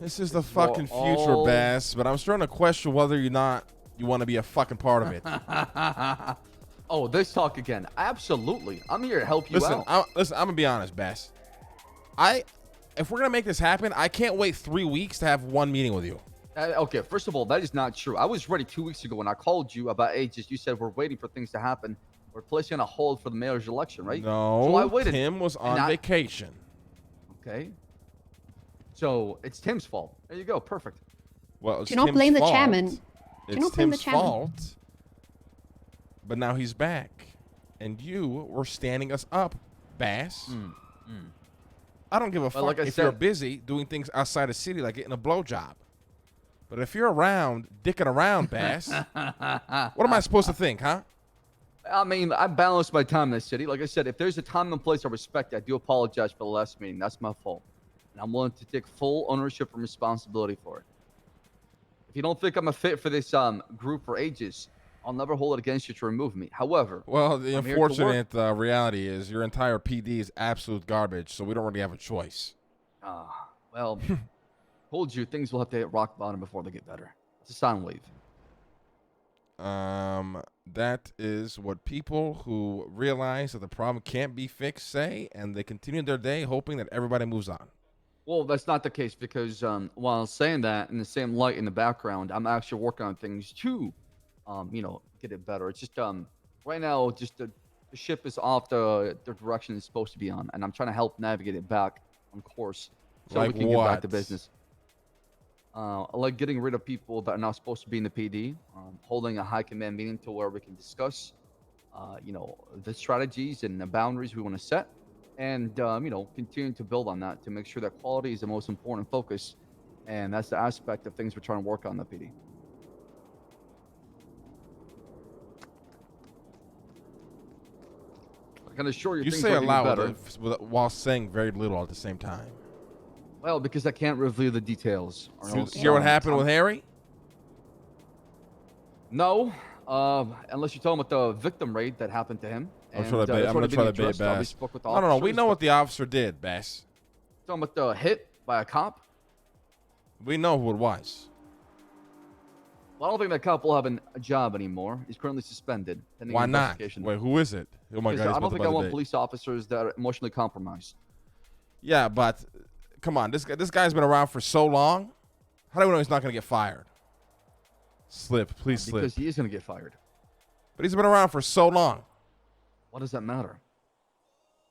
This is the fucking future, Bass, but I'm starting to question whether or not you want to be a fucking part of it. Oh, this talk again. Absolutely. I'm here to help you Listen, out. I'm going to be honest, Bass. If we're going to make this happen, I can't wait 3 weeks to have one meeting with you. Okay, first of all, that is not true. I was ready 2 weeks ago when I called you about Aegis. You said we're waiting for things to happen. We're placing on a hold for the mayor's election, right? No, so I waited. Tim was on vacation. Okay. So it's Tim's fault. There you go. Perfect. Well, it's Do not Tim's blame the fault. chairman. Do not blame the Tim's chairman. fault. But now he's back. And you were standing us up, Bass. I don't give a fuck like if you're busy doing things outside the city like getting a blowjob. But if you're around, dicking around, Bass, what am I supposed to think, huh? I mean, I balance my time in the city. Like I said, if there's a time and place I respect, I do apologize for the last meeting. That's my fault. And I'm willing to take full ownership and responsibility for it. If you don't think I'm a fit for this group for Aegis, I'll never hold it against you to remove me. However, well, the unfortunate reality is your entire PD is absolute garbage, so we don't really have a choice. Well, told you things will have to hit rock bottom before they get better. It's a sound wave. That is what people who realize that the problem can't be fixed say, and they continue their day hoping that everybody moves on. Well, that's not the case because while saying that, in the same light in the background, I'm actually working on things to, get it better. It's just right now, just the ship is off the direction it's supposed to be on, and I'm trying to help navigate it back on course so we can get back to business. Like getting rid of people that are not supposed to be in the PD, holding a high command meeting to where we can discuss, the strategies and the boundaries we want to set, and continuing to build on that to make sure that quality is the most important focus, and that's the aspect of things we're trying to work on in the PD. I can assure you, You things say are a getting lot better. while saying very little at the same time. Well, because I can't reveal the details. You hear what happened with Harry? No, unless you tell him about the victim raid that happened to him. I'm going to try to bait Bass. No. We know what the officer did, Bass. Talking about the hit by a cop? We know who it was. Well, I don't think that cop will have a job anymore. He's currently suspended. Why not? Wait, who is it? Oh my God! I don't think I want police officers that are emotionally compromised. Yeah, but come on, this guy's been around for so long. How do we know he's not going to get fired? Slip, please slip. Because he is going to get fired. But he's been around for so long. What does that matter?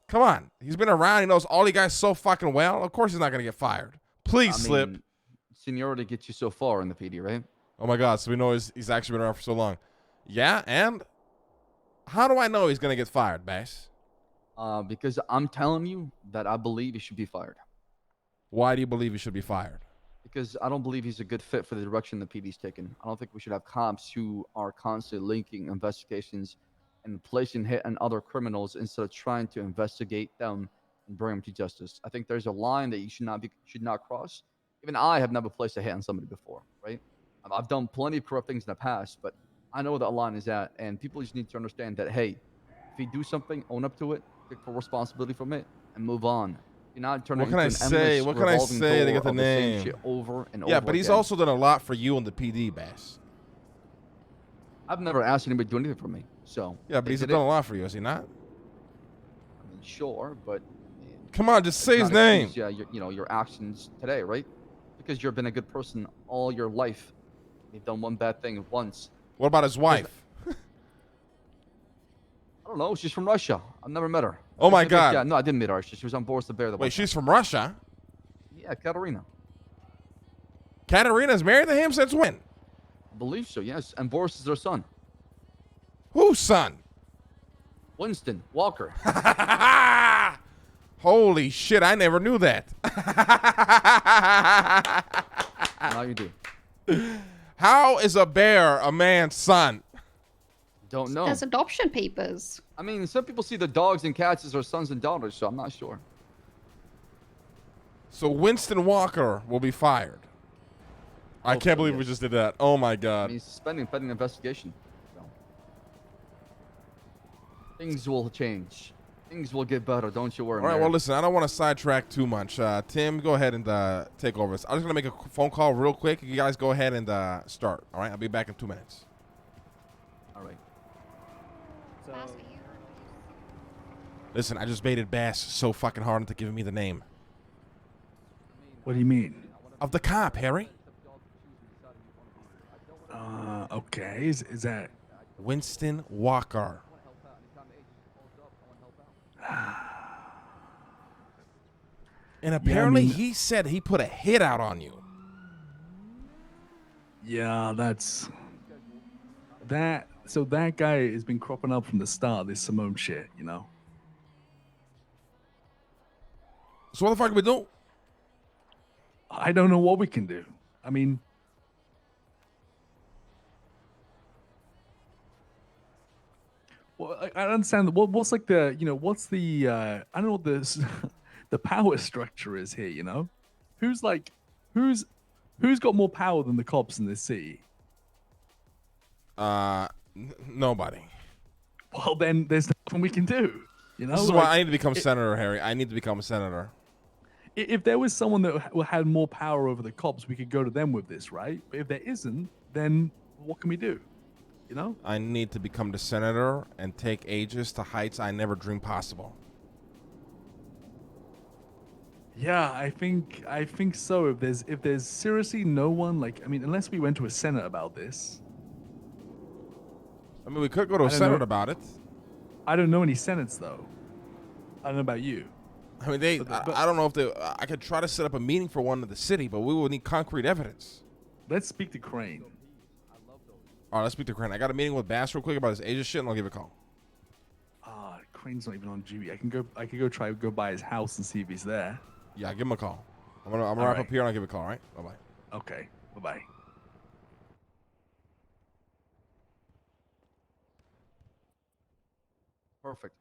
Come on, he's been around. He knows all you guys so fucking well. Of course, he's not going to get fired. Please slip. Seniority gets you so far in the PD, right? Oh my God! So we know he's actually been around for so long. Yeah, and how do I know he's going to get fired, Bass? Because I'm telling you that I believe he should be fired. Why do you believe he should be fired? Because I don't believe he's a good fit for the direction the PD's taken. I don't think we should have cops who are constantly linking investigations and placing hit on other criminals instead of trying to investigate them and bring them to justice. I think there's a line that you should not cross. Even I have never placed a hit on somebody before, right? I've done plenty of corrupt things in the past, but I know where that line is at, and people just need to understand that, hey, if you do something, own up to it, take full responsibility from it, and move on. You're not turning What can I say? What can I say to get the name? Shit over and over. Yeah, but he's also done a lot for you on the PD, Bass. I've never asked anybody to do anything for me, so. Yeah, but he's done a lot for you, has he not? I mean, sure, but. Come on, just say his name. Yeah, your actions today, right? Because you've been a good person all your life. You've done one bad thing once. What about his wife? I don't know. She's from Russia. I've never met her. Oh my God. Yeah, no, I didn't meet her. She was on Boris the Bear. Wait, she's from Russia? Yeah, Katerina. Katerina's married to him since when? I believe so, yes. And Boris is their son. Whose son? Winston Walker. Holy shit, I never knew that. Now you do. How is a bear a man's son? Don't know. There's adoption papers. I mean, some people see the dogs and cats as their sons and daughters, so I'm not sure. So Winston Walker will be fired. I can't believe we just did that. Oh my God. I mean, suspending investigation. So. Things will change. Things will get better. Don't you worry. All right, Mayor. well, listen, I don't want to sidetrack too much. Tim, go ahead and take over. I'm just going to make a phone call real quick. You guys go ahead and start. All right, I'll be back in 2 minutes. All right. Baas, are you? Listen, I just baited Bass so fucking hard into giving me the name What do you mean? of the cop, Harry. Okay. Is that? Winston Walker. And apparently he said he put a hit out on you. Yeah, that's that. So that guy has been cropping up from the start. This Simone shit, you know. So what the fuck we do? I don't know what we can do. I mean, well, I don't understand. What's like the, you know, what's the, I don't know what the the power structure is here. You know, who's like, who's got more power than the cops in this city? Nobody. Well, then there's nothing we can do. You know, This is like, why I need to become senator, Harry. I need to become a senator. if there was someone that had more power over the cops, we could go to them with this, right? But if there isn't, then what can we do? You know? I need to become the senator and take Aegis to heights I never dreamed possible. Yeah, I think so. If there's seriously no one, like, I mean, unless we went to a senate about this. I mean, we could go to a I don't senate know. about it. I don't know any senates though. I don't know about you. I mean, I don't know if they. I could try to set up a meeting for one in the city, but we will need concrete evidence. Let's speak to Crane. All right, let's speak to Crane. I got a meeting with Bass real quick about his Aegis shit, and I'll give it a call. Crane's not even on duty. I could go by his house and see if he's there. Yeah, give him a call. I'm gonna wrap right. up here and I'll give it a call. All right, bye bye. Okay. Bye bye. Perfect.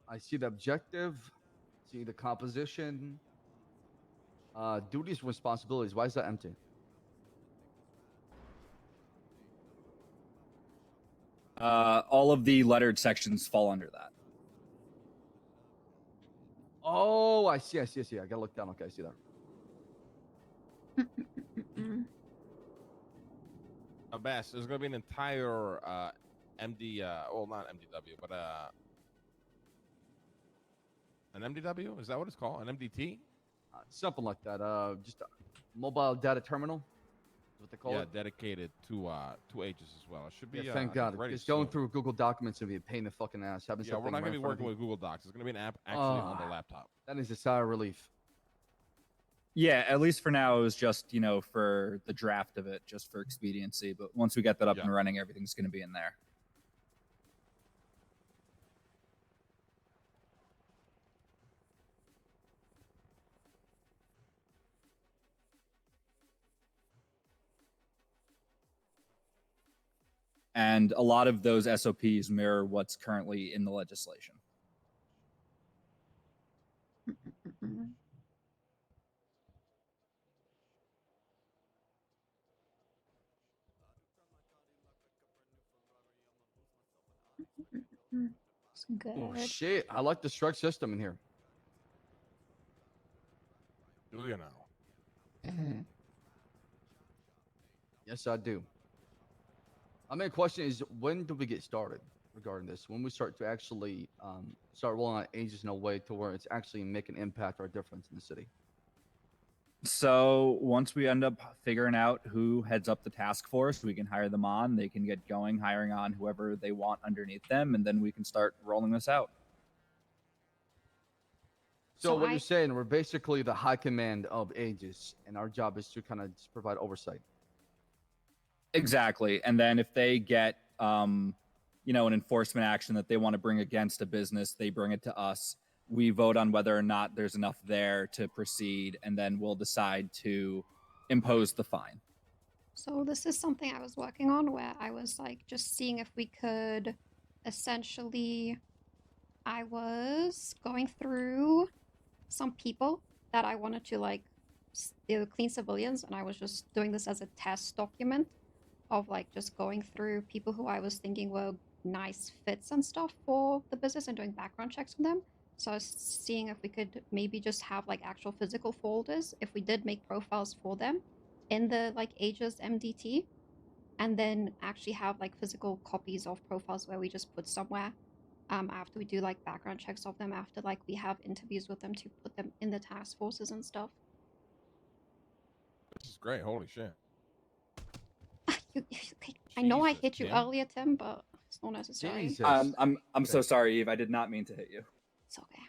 I see the objective, see the composition, duties, responsibilities. Why is that empty? All of the lettered sections fall under that. Oh, I see. I gotta look down. Okay, I see that. Bass, there's gonna be an entire MD, well, not MDW, but an MDW. Is that what it's called? An MDT? Something like that. Just a mobile data terminal. Is what they call Yeah, it. dedicated to Aegis as well. It should be. Yeah, thank God. Ready Just going soon. through Google Documents would be a pain in the fucking ass. Having Yeah, we're something not gonna right be in front of working you. with Google Docs. It's gonna be an app actually on the laptop. That is a sigh of relief. Yeah, at least for now, it was just, for the draft of it, just for expediency. But once we get that up and running, everything's going to be in there. And a lot of those SOPs mirror what's currently in the legislation. Good. Oh shit! I like the struct system in here. Do you now? Yes, I do. My main question is, when do we get started regarding this? When we start to actually start rolling out Aegis in a way to where it's actually making an impact or a difference in the city? So once we end up figuring out who heads up the task force, we can hire them on. They can get going, hiring on whoever they want underneath them, and then we can start rolling this out. So what you're saying, we're basically the high command of Aegis, and our job is to kind of just provide oversight. Exactly. And then if they get, an enforcement action that they want to bring against a business, they bring it to us. We vote on whether or not there's enough there to proceed, and then we'll decide to impose the fine. So this is something I was working on where I was like just seeing if we could essentially I was going through some people that I wanted to like clean civilians, and I was just doing this as a test document of like just going through people who I was thinking were nice fits and stuff for the business and doing background checks on them. So I was seeing if we could maybe just have like actual physical folders if we did make profiles for them in the like Aegis MDT, and then actually have like physical copies of profiles where we just put somewhere after we do like background checks of them, after like we have interviews with them to put them in the task forces and stuff. This is great. Holy shit. I know I Jesus, hit you Tim. earlier, Tim, but it's not necessary. Jesus. I'm so sorry, Eve. I did not mean to hit you. It's okay.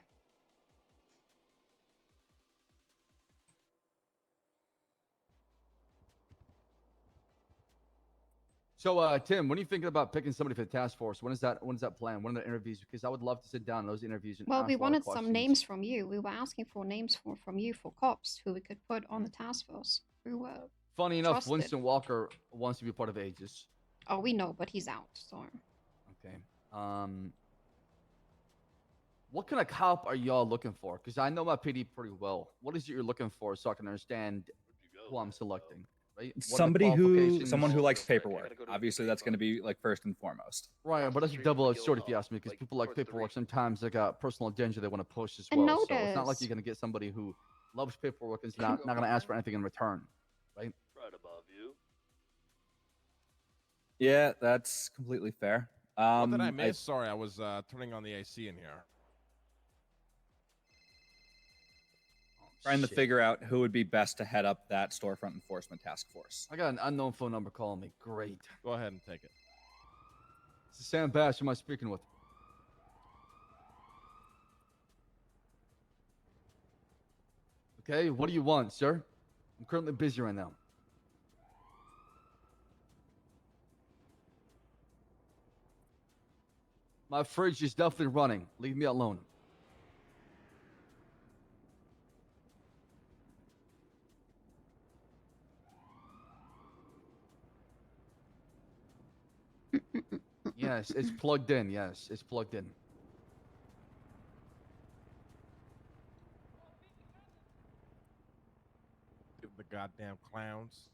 So, Tim, when are you thinking about picking somebody for the task force? When is that planned? When are the interviews? Because I would love to sit down in those interviews and Well, ask we a lot of wanted some questions. names from you. We were asking for names from you for cops who we could put on the task force. Who were Funny enough, trusted. Winston Walker wants to be part of Aegis. Oh, we know, but he's out. So Okay. What kind of cop are y'all looking for? Because I know my PD pretty well. What is it you're looking for so I can understand who I'm selecting? Right? What are the qualifications? Someone who likes paperwork. Obviously, that's going to be like first and foremost. Right, but that's a double-edged sword if you ask me, because people like paperwork. Sometimes they got personal agenda they want to push as And well. So it's not like notice. you're gonna get somebody who loves paperwork and is not gonna ask for anything in return, right? Right above you. Yeah, that's completely fair. What did I miss? Sorry, I was turning on the AC in here. Trying to Shit. figure out who would be best to head up that storefront enforcement task force. I got an unknown phone number calling me. Great. Go ahead and take it. This is Sam Bass. Who am I speaking with? Okay, what do you want, sir? I'm currently busy right now. My fridge is definitely running. Leave me alone. Yes, it's plugged in. Yes, it's plugged in. The goddamn clowns.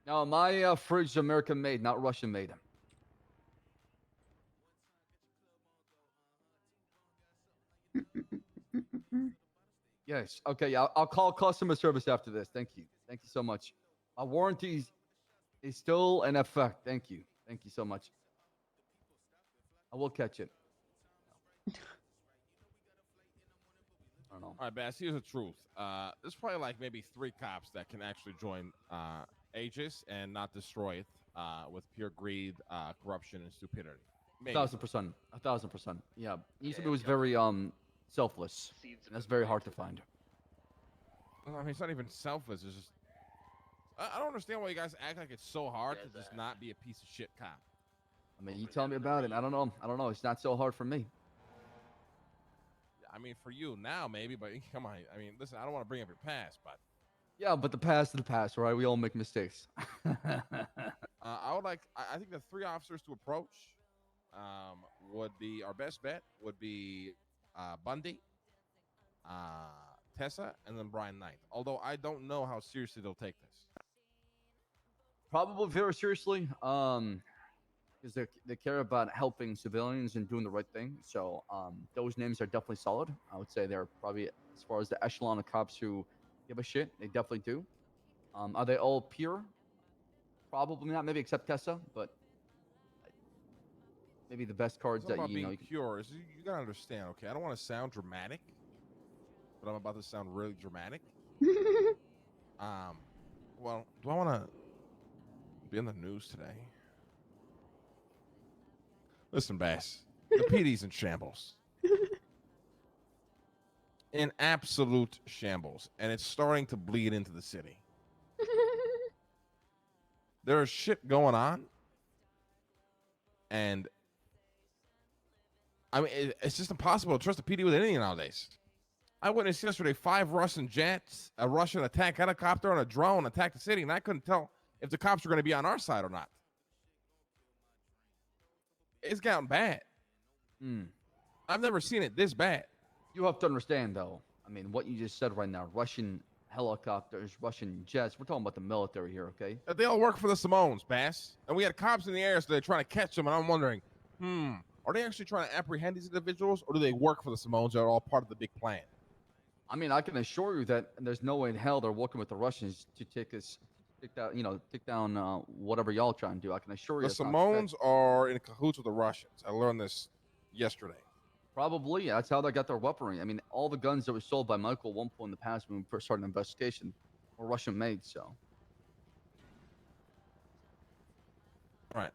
No, my fridge is American made, not Russian made. Yes. Okay. I'll call customer service after this. Thank you. Thank you so much. My warranty is still in effect. Thank you. Thank you so much. I will catch it. I don't know. All right, Bass, here's the truth. There's probably like maybe 3 cops that can actually join Aegis and not destroy it with pure greed, corruption, and stupidity. Maybe. 1,000%. 1,000%. Yeah. He said it was very selfless. And that's very hard to find. I mean, it's not even selfless. It's just I don't understand why you guys act like it's so hard to just not be a piece of shit cop. I mean, you tell me about it. I don't know. I don't know. It's not so hard for me. I mean, for you now, maybe, but come on. I mean, listen, I don't want to bring up your past, but Yeah, but the past is the past, right? We all make mistakes. I would like. I think the 3 officers to approach would be our best bet. Would be Bundy, Tessa, and then Brian Knight. Although I don't know how seriously they'll take this. Probably very seriously, because they care about helping civilians and doing the right thing. So those names are definitely solid. I would say they're probably, as far as the echelon of cops who give a shit, they definitely do. Are they all pure? Probably not. Maybe except Tessa, but maybe the best cards It's not that about you know. being pure. Is you gotta understand. Okay, I don't want to sound dramatic, but I'm about to sound really dramatic. Well, do I want to be in the news today? Listen, Bass, the PD's in shambles. In absolute shambles, and it's starting to bleed into the city. There is shit going on, and I mean, it's just impossible to trust the PD with anything nowadays. I witnessed yesterday 5 Russian jets, a Russian attack helicopter, and a drone attack the city, and I couldn't tell if the cops were going to be on our side or not. it's gotten bad. Hmm. I've never seen it this bad. You have to understand, though. I mean, what you just said right now: Russian helicopters, Russian jets. We're talking about the military here, okay? They all work for the Simones, Bass. And we had cops in the air, so they're trying to catch them. And I'm wondering, are they actually trying to apprehend these individuals, or do they work for the Simones? That are all part of the big plan. I mean, I can assure you that there's no way in hell they're working with the Russians to take down whatever y'all trying to do. I can assure you. The it's not Simones are in cahoots with the Russians. I learned this yesterday. Probably. That's how they got their weaponry. I mean, all the guns that were sold by Michael at one point in the past when we first started an investigation were Russian made. So. All right.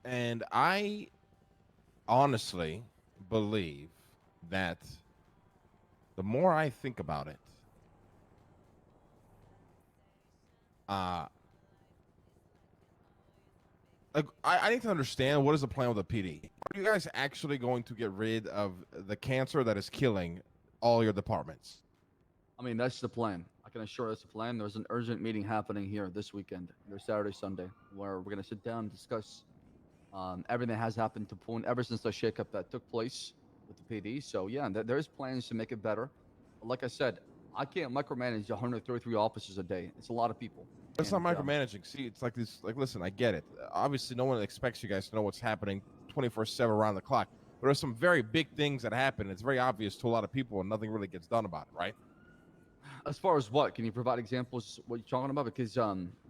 And I honestly believe that the more I think about it, I need to understand, what is the plan with the PD? Are you guys actually going to get rid of the cancer that is killing all your departments? I mean, that's the plan. I can assure that's the plan. There's an urgent meeting happening here this weekend, either Saturday, Sunday, where we're going to sit down and discuss everything that has happened to point ever since the shakeup that took place with the PD. So, yeah, there's plans to make it better. But like I said, I can't micromanage 133 officers a day. It's a lot of people. It's not micromanaging. See, it's like this. Like, listen, I get it. Obviously, no one expects you guys to know what's happening 24/7 around the clock. But there's some very big things that happen. It's very obvious to a lot of people, and nothing really gets done about it, right? As far as what, can you provide examples? What you're talking about? Because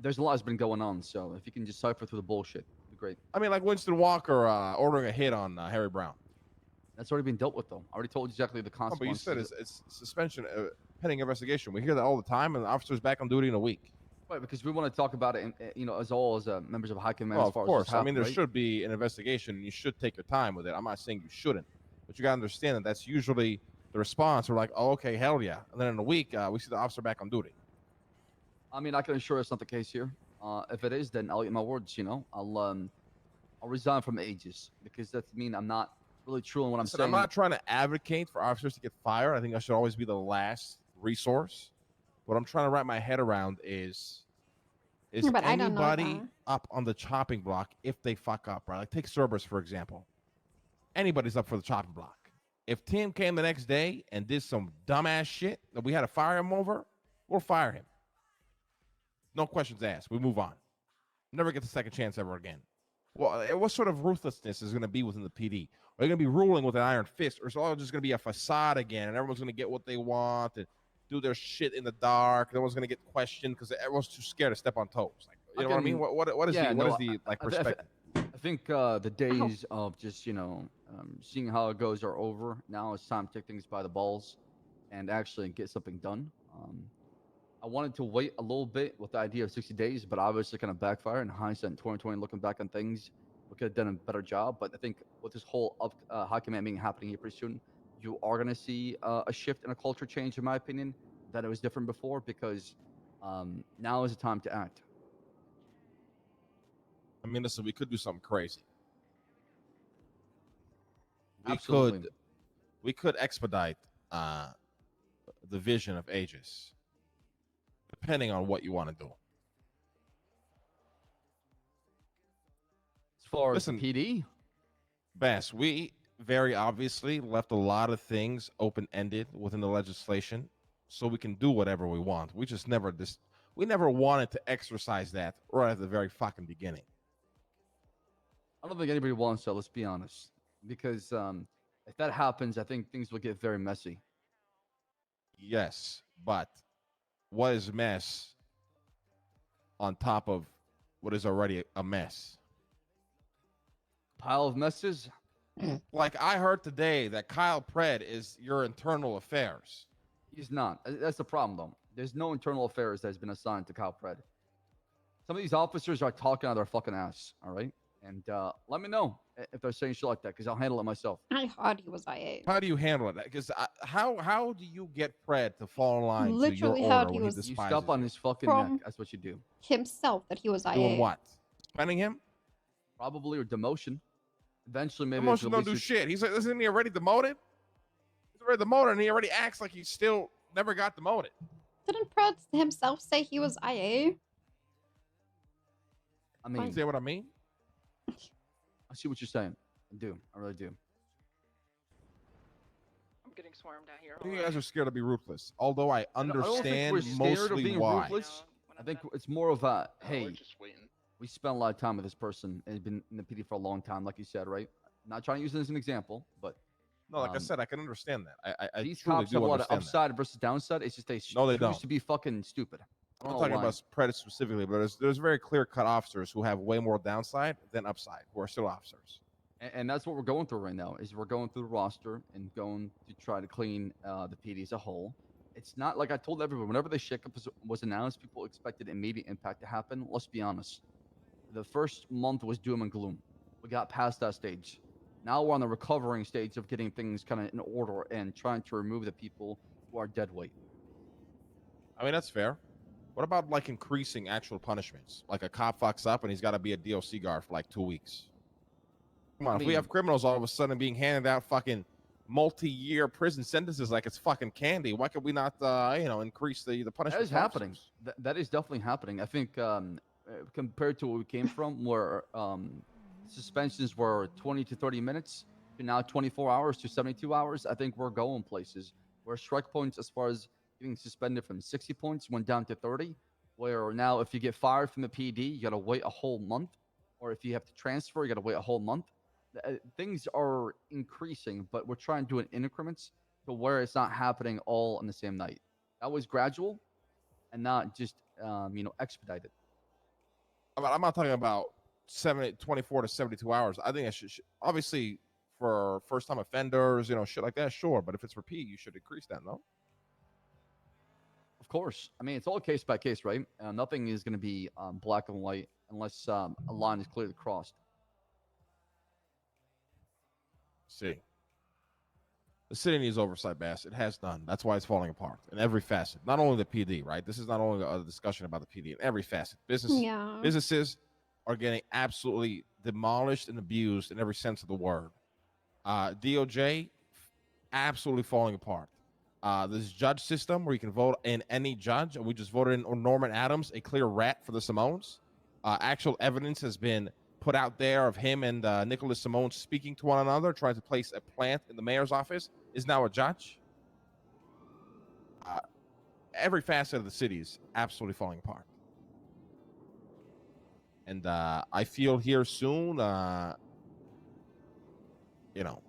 there's a lot that's been going on. So if you can just cipher through the bullshit, it'd be great. I mean, like Winston Walker ordering a hit on Harry Brown. That's already been dealt with, though. I already told you exactly the Oh, but you consequences. said it's suspension pending investigation. We hear that all the time, and the officer's back on duty in a week. Right, because we want to talk about it, as all as members of high command. Well, as far of course. As this I happened, mean, there right? should be an investigation, and you should take your time with it. I'm not saying you shouldn't, but you got to understand that that's usually the response. We're like, oh, okay, hell yeah. And then in a week, we see the officer back on duty. I mean, I can assure that's not the case here. If it is, then I'll eat my words. I'll resign from Aegis because that means I'm not really true in what I'm Listen, saying. I'm not trying to advocate for officers to get fired. I think that should always be the last resource. What I'm trying to wrap my head around is Yeah, but I don't know anybody that. up on the chopping block if they fuck up, right? Like take Cerberus, for example. Anybody's up for the chopping block. If Tim came the next day and did some dumbass shit that we had to fire him over, we'll fire him. No questions asked. We move on. Never get the second chance ever again. Well, what sort of ruthlessness is going to be within the PD? Are they going to be ruling with an iron fist, or is it all just going to be a facade again, and everyone's going to get what they want and do their shit in the dark? No one's going to get questioned because everyone's too scared to step on toes. Like, you know what I mean? What is the perspective? I think the days of just seeing how it goes are over. Now it's time to take things by the balls and actually get something done. I wanted to wait a little bit with the idea of 60 days, but obviously kind of backfire in hindsight in 2020, looking back on things, we could have done a better job. But I think with this whole high command meeting happening here pretty soon, you are going to see a shift and a culture change, in my opinion, that it was different before because now is the time to act. I mean, listen, we could do something crazy. Absolutely. We could expedite the vision of Aegis, depending on what you want to do. As far Listen, as the PD, Bass, we very obviously left a lot of things open-ended within the legislation, so we can do whatever we want. We just never we never wanted to exercise that right at the very fucking beginning. I don't think anybody wants to. Let's be honest, because if that happens, I think things will get very messy. Yes, but what is mess on top of what is already a mess? Pile of messes. Like I heard today that Kyle Pred is your internal affairs. He's not. That's the problem, though. There's no internal affairs that has been assigned to Kyle Pred. Some of these officers are talking out of their fucking ass. All right, and let me know if they're saying shit like that, because I'll handle it myself. I heard he was IA. How do you handle it? Because how do you get Pred to fall in line Literally to your heard order he when was- he You despises step on you? his fucking From- neck. That's what you do. Himself that he was IA. Doing what? Suspending him? Probably, or demotion. Eventually, maybe. Promotion don't do shit. He's like, isn't he already demoted? He's already demoted, and he already acts like he still never got demoted. Didn't Pratt himself say he was IA? I You mean, see what I mean? I see what you're saying. I do. I really do. I'm getting swarmed out here. I think you guys are scared to be ruthless. Although I I don't think understand we're scared of mostly being why. ruthless. When I I'm think done. it's more of a We're hey, just waiting. we spent a lot of time with this person and has been in the PD for a long time, like you said, right? Not trying to use it as an example, but No, like I Um, said, I can understand that. I these truly cops have do a lot of understand that. upside versus downside. It's just they No, they choose don't. to be fucking stupid. I I'm don't not know talking why. about Predators specifically, but there's very clear cut officers who have way more downside than upside, who are still officers. And that's what we're going through right now. Is we're going through the roster and going to try to clean the PD as a whole. It's not like I told everyone. Whenever the shakeup was announced, people expected immediate impact to happen. Let's be honest. The first month was doom and gloom. We got past that stage. Now we're on the recovering stage of getting things kind of in order and trying to remove the people who are dead weight. I mean, that's fair. What about like increasing actual punishments? Like a cop fucks up and he's got to be a DOC guard for like 2 weeks. Come on, I if we mean- have criminals all of a sudden being handed out fucking multi-year prison sentences like it's fucking candy, why could we not, increase the punishment? That is for happening. officers? That is definitely happening. I think compared to where we came from, where suspensions were 20 to 30 minutes, to now 24 hours to 72 hours, I think we're going places where strike points, as far as getting suspended from 60 points, went down to 30. Where now, if you get fired from the PD, you got to wait a whole month, or if you have to transfer, you got to wait a whole month. Things are increasing, but we're trying to do it in increments to where it's not happening all on the same night. That was gradual and not just expedited. I'm not talking about 24 to 72 hours. I think it should obviously for first-time offenders, shit like that, sure. But if it's repeat, you should increase that, no? Of course. I mean, it's all case by case, right? Nothing is going to be black and white unless a line is clearly crossed. See, the city needs oversight, Bass. It has none. That's why it's falling apart in every facet. Not only the PD, right? This is not only a discussion about the PD. In every facet, Yeah. businesses are getting absolutely demolished and abused in every sense of the word. DOJ absolutely falling apart. This judge system where you can vote in any judge, and we just voted in Norman Adams, a clear rat for the Simones. Actual evidence has been put out there of him and Nicholas Simone speaking to one another, trying to place a plant in the mayor's office, is now a judge. Every facet of the city is absolutely falling apart. And I feel here soon,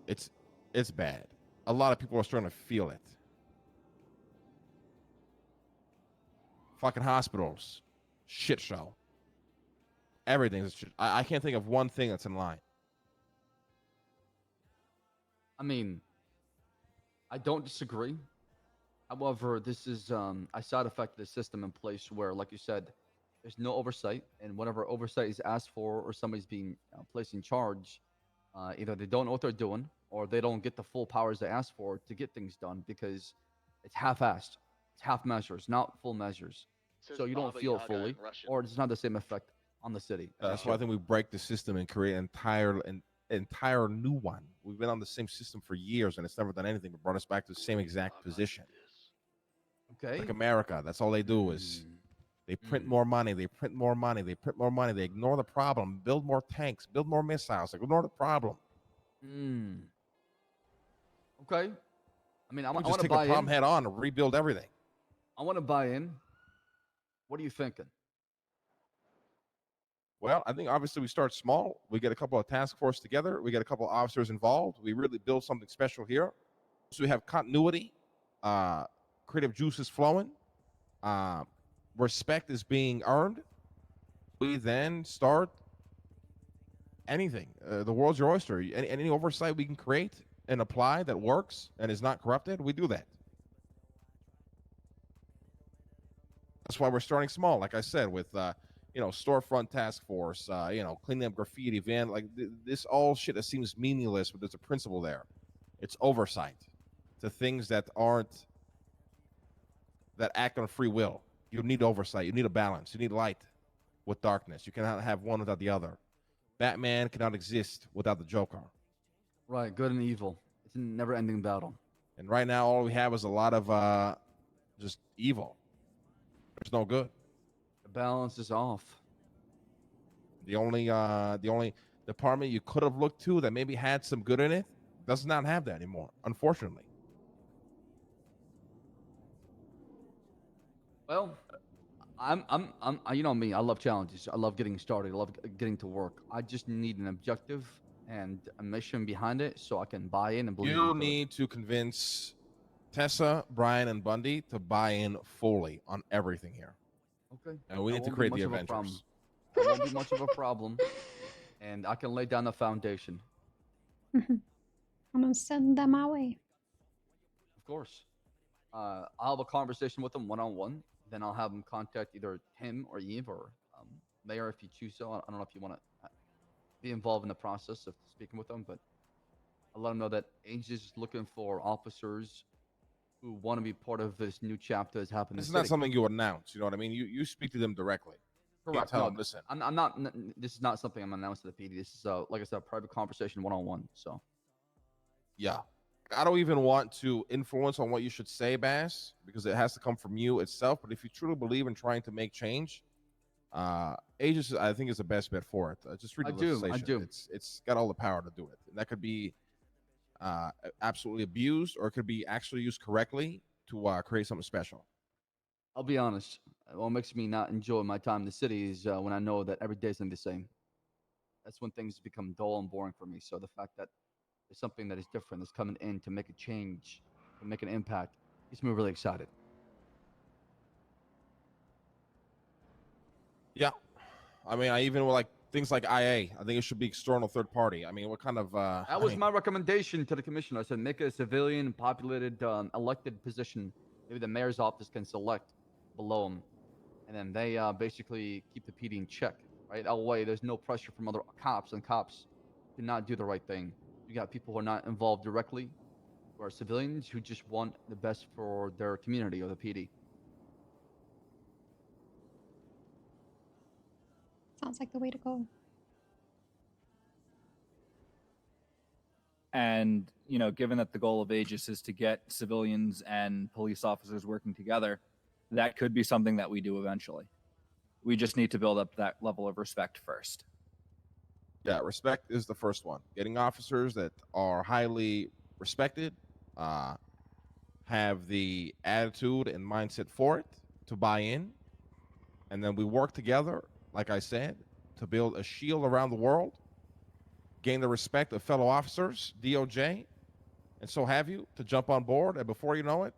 it's bad. A lot of people are starting to feel it. Fucking hospitals, shit show. Everything's shit. I can't think of one thing that's in line. I mean, I don't disagree. However, this is a side effect of the system in place where, like you said, there's no oversight, and whenever oversight is asked for or somebody's being placed in charge, either they don't know what they're doing or they don't get the full powers they ask for to get things done because it's half-assed, it's half measures, not full measures. Says So you don't Baba feel it Yaga fully, in Russian. or it's not the same effect on the city. as it That's why I should. think we break the system and create an entire new one. We've been on the same system for years, and it's never done anything but brought us back to the same exact Baba position. this. Okay. Like America, that's all they do is they print more money, they print more money, they print more money, they ignore the problem, build more tanks, build more missiles, ignore the problem. Okay. I mean, I We want just to take the buy problem in. head on and rebuild everything. I want to buy in. What are you thinking? Well, I think obviously we start small. We get a couple of task force together. We get a couple of officers involved. We really build something special here. So we have continuity, creative juices flowing, respect is being earned. We then start anything. The world's your oyster. Any oversight we can create and apply that works and is not corrupted, we do that. That's why we're starting small, like I said, with storefront task force, cleaning up graffiti, this all shit that seems meaningless, but there's a principle there. It's oversight to things that act on free will. You need oversight. You need a balance. You need light with darkness. You cannot have one without the other. Batman cannot exist without the Joker. Right, good and evil. It's a never-ending battle. And right now, all we have is a lot of just evil. There's no good. The balance is off. The only department you could have looked to that maybe had some good in it does not have that anymore, unfortunately. Well, you know me. I love challenges. I love getting started. I love getting to work. I just need an objective and a mission behind it, so I can buy in and believe. You need to convince Tessa, Brian, and Bundy to buy in fully on everything here. Okay. And we That need to won't be create much the of a problem. Avengers. That won't be much of a problem, and I can lay down the foundation. I'm gonna send them our way. Of course. I'll have a conversation with them one-on-one. Then I'll have them contact either him or Eve or Mayor if you choose so. I don't know if you want to be involved in the process of speaking with them, but I'll let them know that Aegis is looking for officers who want to be part of this new chapter that's happening. This is not something you announce. You know what I mean? You speak to them directly. Correct. Tell No, them, listen. I'm not. This is not something I'm announcing to the PD. This is, like I said, a private conversation one-on-one. So. Yeah. I don't even want to influence on what you should say, Bass, because it has to come from you itself. But if you truly believe in trying to make change, Aegis, I think, is the best bet for it. Just read the legislation. I do. It's got all the power to do it. And that could be absolutely abused, or it could be actually used correctly to create something special. I'll be honest. What makes me not enjoy my time in the city is when I know that every day is the same. That's when things become dull and boring for me. So the fact that there's something that is different that's coming in to make a change, to make an impact, gets me really excited. Yeah. I mean, I even like things like IA. I think it should be external third party. I mean, what kind of That was my recommendation to the commissioner. I said make it a civilian populated elected position. Maybe the mayor's office can select below them, and then they basically keep the PD in check, right? That way there's no pressure from other cops, and cops do not do the right thing. You got people who are not involved directly, who are civilians who just want the best for their community or the PD. Sounds like the way to go. And, given that the goal of Aegis is to get civilians and police officers working together, that could be something that we do eventually. We just need to build up that level of respect first. Yeah, respect is the first one. Getting officers that are highly respected, have the attitude and mindset for it to buy in, and then we work together, like I said, to build a shield around the world, gain the respect of fellow officers, DOJ, and so have you, to jump on board. And before you know it,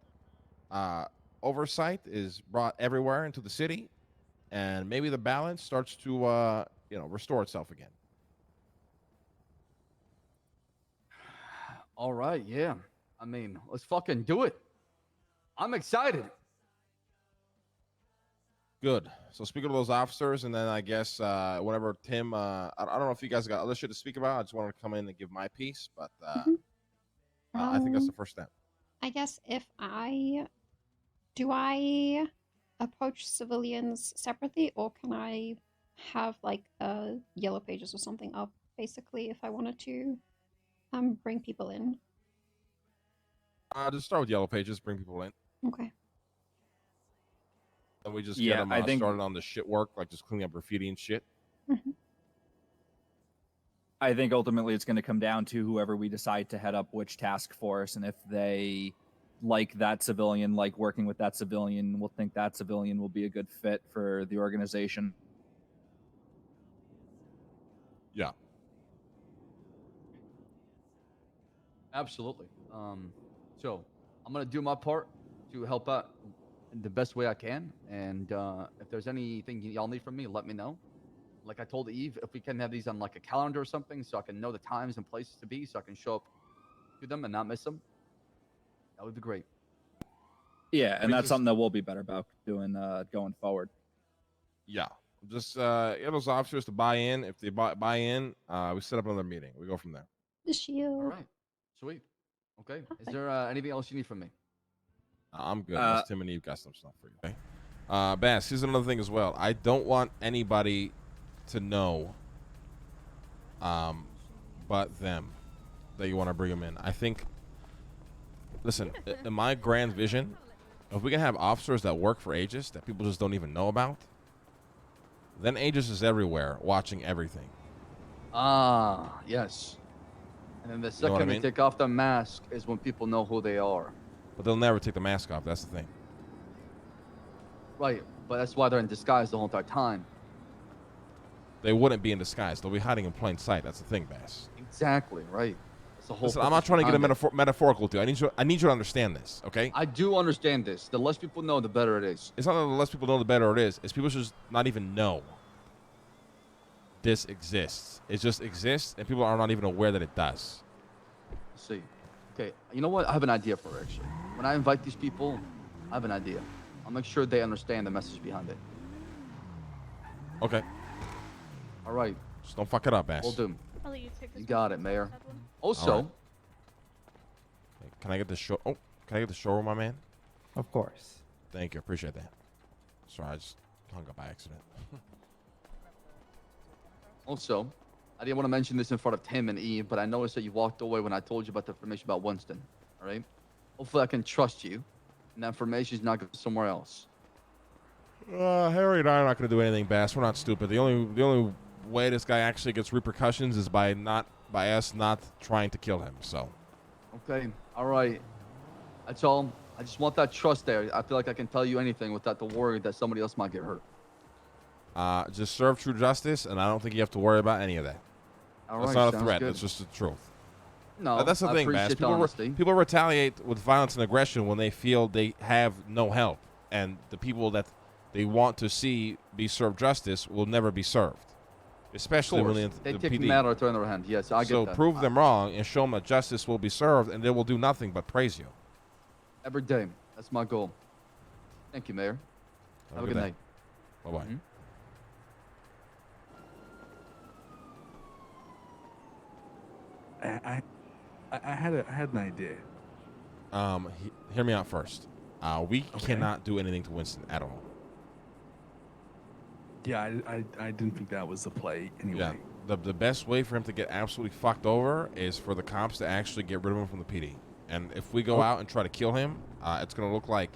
oversight is brought everywhere into the city, and maybe the balance starts to restore itself again. All right, yeah. I mean, let's fucking do it. I'm excited. Good. So speaking of those officers, and then I guess whenever Tim, I don't know if you guys got other shit to speak about. I just wanted to come in and give my piece, but I think that's the first step. I guess if I approach civilians separately, or can I have like yellow pages or something up, basically, if I wanted to bring people in? Just start with yellow pages, bring people in, Okay. and we just get them started on the shit work, like just cleaning up graffiti and shit. Mm-hmm. I think ultimately it's going to come down to whoever we decide to head up which task force, and if they like that civilian, like working with that civilian, will think that civilian will be a good fit for the organization. Yeah. Absolutely. So I'm gonna do my part to help out in the best way I can, and if there's anything y'all need from me, let me know. Like I told Eve, if we can have these on like a calendar or something, so I can know the times and places to be, so I can show up to them and not miss them, that would be great. Yeah, and that's something that we'll be better about doing going forward. Yeah. Just get those officers to buy in. If they buy in, we set up another meeting. We go from there. The shield. All right. Sweet. Okay. Is there anything else you need from me? I'm good. Unless Tim and Eve got some stuff for you. Okay. Bass, here's another thing as well. I don't want anybody to know but them that you want to bring them in. I think, listen, in my grand vision, if we can have officers that work for Aegis that people just don't even know about, then Aegis is everywhere watching everything. Ah, yes. And then the know second what I they mean? take off the mask is when people know who they are. But they'll never take the mask off. That's the thing. Right, but that's why they're in disguise the whole entire time. They wouldn't be in disguise. They'll be hiding in plain sight. That's the thing, Bass. Exactly, right. That's the whole Listen, I'm not purpose trying to get a behind it. metaphorical to you. I need you to understand this, okay? I do understand this. The less people know, the better it is. It's not that the less people know, the better it is. It's people should just not even know this exists. It just exists, and people are not even aware that it does. Let's see. Okay, you know what? I have an idea for it, actually. When I invite these people, I have an idea. I'll make sure they understand the message behind it. Okay. All right, Just don't fuck it up, Bass. we'll do. I'll let you take this You one. got it, Mayor. That one. Also, All right. Can I get the show? Oh, can I get the showroom, my man? Of course. Thank you. Appreciate that. Sorry, I just hung up by accident. I didn't want to mention this in front of Tim and Eve, but I noticed that you walked away when I told you about the information about Winston. All right. Hopefully, I can trust you, and that information is not going somewhere else. Harry and I are not going to do anything, Bass. We're not stupid. The only way this guy actually gets repercussions is by us not trying to kill him. So. Okay. All right. That's all. I just want that trust there. I feel like I can tell you anything without the worry that somebody else might get hurt. Just serve true justice, and I don't think you have to worry about any of that. All That's right. not a sounds threat. good. It's just the truth. No, That's the I thing, Bass. appreciate the honesty. People retaliate with violence and aggression when they feel they have no help, and the people that they want to see be served justice will never be served, especially Of when course. They the take PD. matter to their hand. Yes, I get So that. prove them wrong and show them that justice will be served, and they will do nothing but praise you. Every day. That's my goal. Thank you, Mayor. Have a good night. Bye bye. Mhm. I had an idea. Hear me out first. We cannot do anything to Winston at all. Yeah, I didn't think that was the play anyway. Yeah. The best way for him to get absolutely fucked over is for the cops to actually get rid of him from the PD. And if we go out and try to kill him, it's going to look like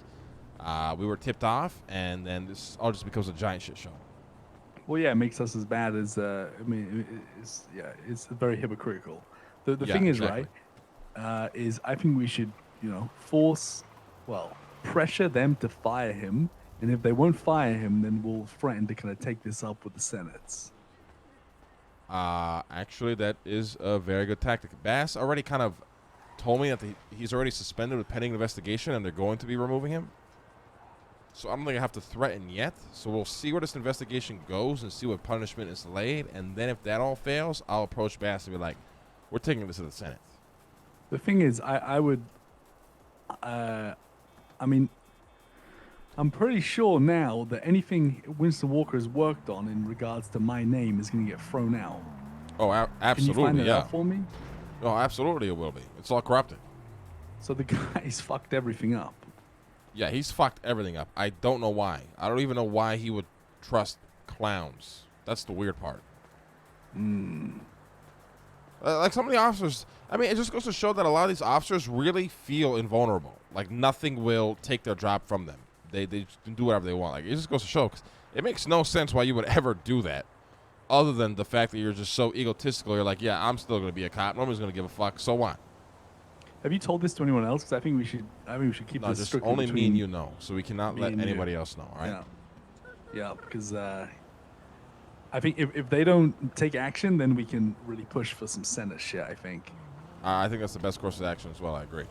we were tipped off, and then this all just becomes a giant shit show. Well, yeah, it makes us as bad as I mean, it's very hypocritical. The Yeah, thing is, exactly. right, is I think we should, pressure them to fire him, and if they won't fire him, then we'll threaten to kind of take this up with the Senates. Actually, that is a very good tactic. Bass already kind of told me that he's already suspended with pending investigation, and they're going to be removing him. So I don't think I have to threaten yet. So we'll see where this investigation goes and see what punishment is laid. And then if that all fails, I'll approach Bass and be like, we're taking this to the Senate. The thing is, I would, I'm pretty sure now that anything Winston Walker has worked on in regards to my name is going to get thrown out. Oh, Can you absolutely, find that yeah. out for me? Oh, absolutely it will be. It's all corrupted. So the guy's fucked everything up. Yeah, he's fucked everything up. I don't know why. I don't even know why he would trust clowns. That's the weird part. Like some of the officers, I mean, it just goes to show that a lot of these officers really feel invulnerable. Like nothing will take their job from them. They just can do whatever they want. Like it just goes to show, 'cause it makes no sense why you would ever do that, other than the fact that you're just so egotistical. You're like, yeah, I'm still gonna be a cop. Nobody's gonna give a fuck. So what? Have you told this to anyone else? Because I think we should keep No, this just strictly only me between and you know. So we cannot me let and you. anybody else know. All right? Yeah, because I think if they don't take action, then we can really push for some Senate shit. I think. I think that's the best course of action as well. I agree.